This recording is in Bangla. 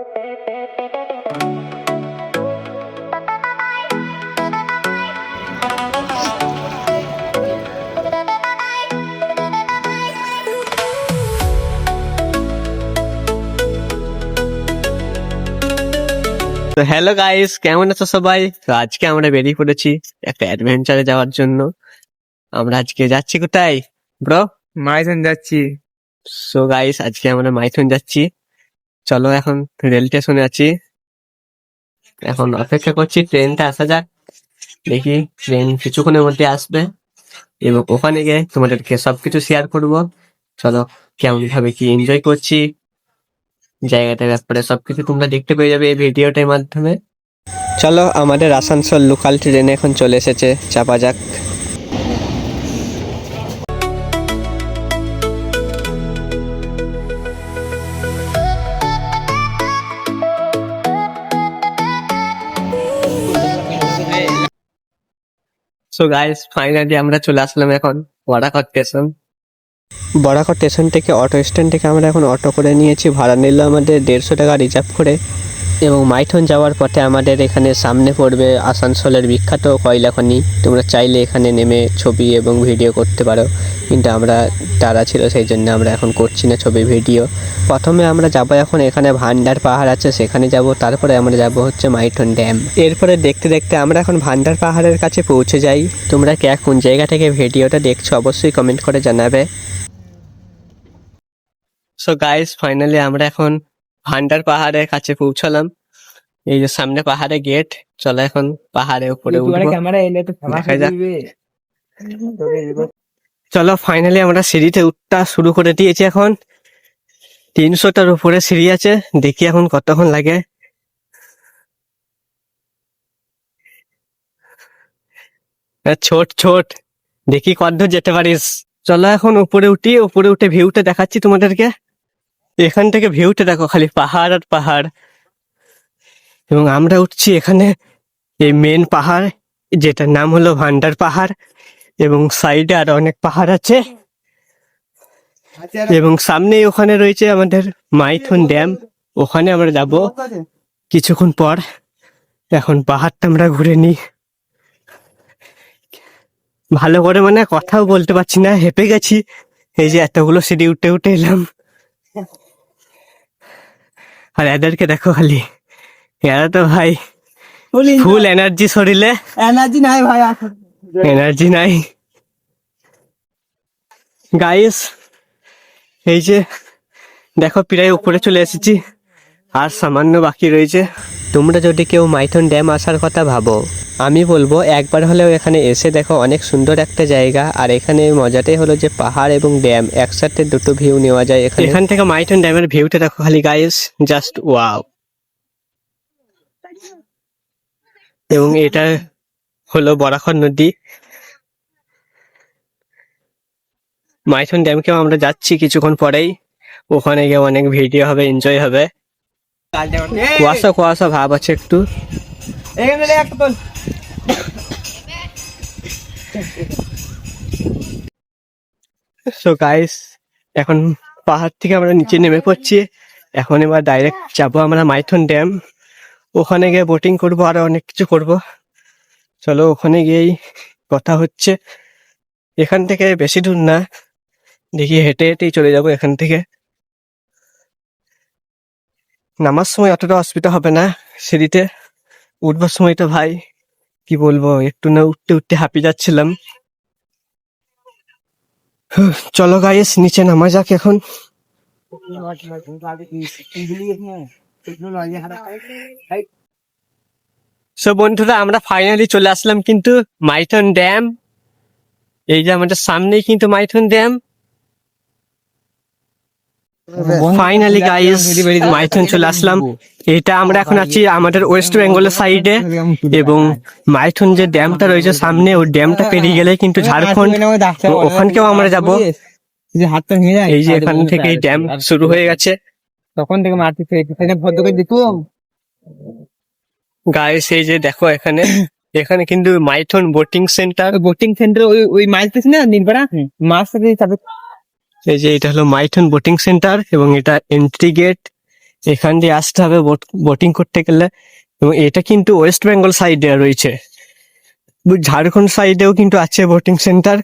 তো হ্যালো গাইস, কেমন আছো সবাই? তো আজকে আমরা বেরিয়ে পড়েছি একটা অ্যাডভেঞ্চারে যাওয়ার জন্য। আমরা আজকে যাচ্ছি কোথায় ব্রো? মাইথন যাচ্ছি। সো গাইস, আজকে আমরা মাইথন যাচ্ছি। চলো, এখন রেল স্টেশনে আছি, এখন অপেক্ষা করছি ট্রেনটা আসা যাক। দেখি ট্রেন কিছুক্ষণের মধ্যে আসবে এবং ওখানে গিয়ে তোমাদেরকে সবকিছু শেয়ার করব। চলো, কেমন ভাবে কি এনজয় করছি জায়গাটার ব্যাপারে সবকিছু তোমরা দেখতে পেয়ে যাবে এই ভিডিওটার মাধ্যমে। চলো, আমাদের আসানসোল লোকাল ট্রেন এখন চলে এসেছে, চাপা যাক। সো গাইস, ফাইনালি আমরা চলে আসলাম এখন বরাকর স্টেশন। বরাকর স্টেশন থেকে অটো স্ট্যান্ড থেকে আমরা এখন অটো করে নিয়েছি, ভাড়া নিল আমাদের 150 টাকা রিজার্ভ করে। এবং মাইথন যাওয়ার পথে আমাদের এখানে সামনে পড়বে আসানসোলের বিখ্যাত কয়লা খনি। তোমরা চাইলে এখানে নেমে ছবি এবং ভিডিও করতে পারো, কিন্তু আমরা তারা ছিল সেই জন্য আমরা এখন করছি না ছবি ভিডিও। প্রথমে আমরা যাবো এখন এখানে ভান্ডার পাহাড় আছে সেখানে যাব, তারপরে আমরা যাব হচ্ছে মাইথন ড্যাম। এরপরে দেখতে দেখতে আমরা এখন ভান্ডার পাহাড়ের কাছে পৌঁছে যাই। তোমরা কে কোন জায়গা থেকে ভিডিওটা দেখছো অবশ্যই কমেন্ট করে জানাবে। সো গাইস, ফাইনালি আমরা এখন ভান্ডার পাহাড়ের কাছে পৌঁছালাম। এই যে সামনে পাহাড়ে গেট। চলো এখন পাহাড়ে উপরে উঠবো, দেখা যাক। চলো, ফাইনালি আমরা সিঁড়িতে উঠতে শুরু করে দিয়েছি। এখন 300টার উপরে সিঁড়ি আছে, দেখি এখন কতক্ষণ লাগে। ছোট ছোট, দেখি কতদূর যেতে পারিস। চলো এখন উপরে উঠি, উপরে উঠে ভিউটা দেখাচ্ছি তোমাদেরকে। এখান থেকে ভিউটা দেখো, খালি পাহাড় আর পাহাড়। এবং আমরা উঠছি এখানে এই মেন পাহাড়, যেটার নাম হলো ভান্ডার পাহাড়। এবং সাইডে আর অনেক পাহাড় আছে, এবং সামনেই ওখানে রয়েছে আমাদের মাইথন ড্যাম। ওখানে আমরা যাব কিছুক্ষণ পর। এখন পাহাড়টা আমরা ঘুরে নিই। ভালো করে মানে কথাও বলতে পারছি না, হেঁপে গেছি। এই যে এতগুলো সিঁড়ি উঠে উঠে এলাম, আর এদেরকে দেখো খালি, এরা তো ভাই ফুল এনার্জি শরীরে। এনার্জি নাই ভাই, এনার্জি নাই গাইস। এই যে দেখো, প্রায় উপরে চলে এসেছি, আর সামান্য বাকি রয়েছে। তোমরা যদি কেউ মাইথন ড্যাম আসার কথা ভাবো, আমি বলবো একবার হলেও এখানে এসে দেখো, অনেক সুন্দর একটা জায়গা। আর এখানে মজাটাই হলো যে পাহাড় এবং ড্যাম একসাথে দুটো ভিউ নেওয়া যায়। এখান থেকে মাইথন ড্যামের ভিউটা দেখো খালি গাইস, জাস্ট ওয়াও। এবং এটা হলো বরাকর নদী। মাইথন ড্যামকেও আমরা যাচ্ছি কিছুক্ষণ পরেই। ওখানে গিয়ে অনেক ভিডিও হবে, এনজয় হবে। কুয়াশা কুয়াশা ভাব আছে একটু। সো গাইস, এখন পাহাড় থেকে আমরা নিচে নেমে পড়ছি। এখন এবার ডাইরেক্ট যাবো আমরা মাইথন ড্যাম। ওখানে গিয়ে বোটিং করবো, আরো অনেক কিছু করব। চলো, ওখানে গিয়েই কথা হচ্ছে। এখান থেকে বেশি দূর না, দেখি হেঁটে হেঁটেই চলে যাবো এখান থেকে। নামার সময় অতটা অসুবিধা হবে না, সিঁড়িতে উঠবার সময় তো ভাই কি বলবো, একটু না উঠতে উঠতে হাঁপিয়ে যাচ্ছিলাম। চলো গাইস, নিচে নামা যাক এখন। সো বন্ধুরা, আমরা ফাইনালি চলে আসলাম কিন্তু মাইথন ড্যাম। এই যে আমাদের সামনেই কিন্তু Maithon dam. Finally guys, Maithon চলে আসলাম। এটা আমরা এখন আছি আমাদের ওয়েস্ট বেঙ্গলের সাইডে, এবং মাইথন যে ড্যামটা রয়েছে সামনে, ওই ড্যামটা পেরিয়ে গেলে কিন্তু ঝাড়খণ্ড, ওখানকেও আমরা যাব। এই যে এখান থেকে ড্যাম শুরু হয়ে গেছে, তখন থেকে মারতে ভদ্র করে দিত গাইস। এই যে দেখো, এখানে এখানে কিন্তু মাইথন বোটিং সেন্টার। ওই মাছ পেছি না নীলপাড়া মাছ। এই যে এটা হলো মাইথন বোটিং সেন্টার, এবং এটা এন্ট্রি গেট। এখান দিয়ে আসতে হবে বোটিং করতে গেলে। এবং এটা কিন্তু ওয়েস্ট বেঙ্গল সাইডে রয়েছে। ঝাড়খণ্ড সাইডেও কিন্তু আছে বোটিং সেন্টার,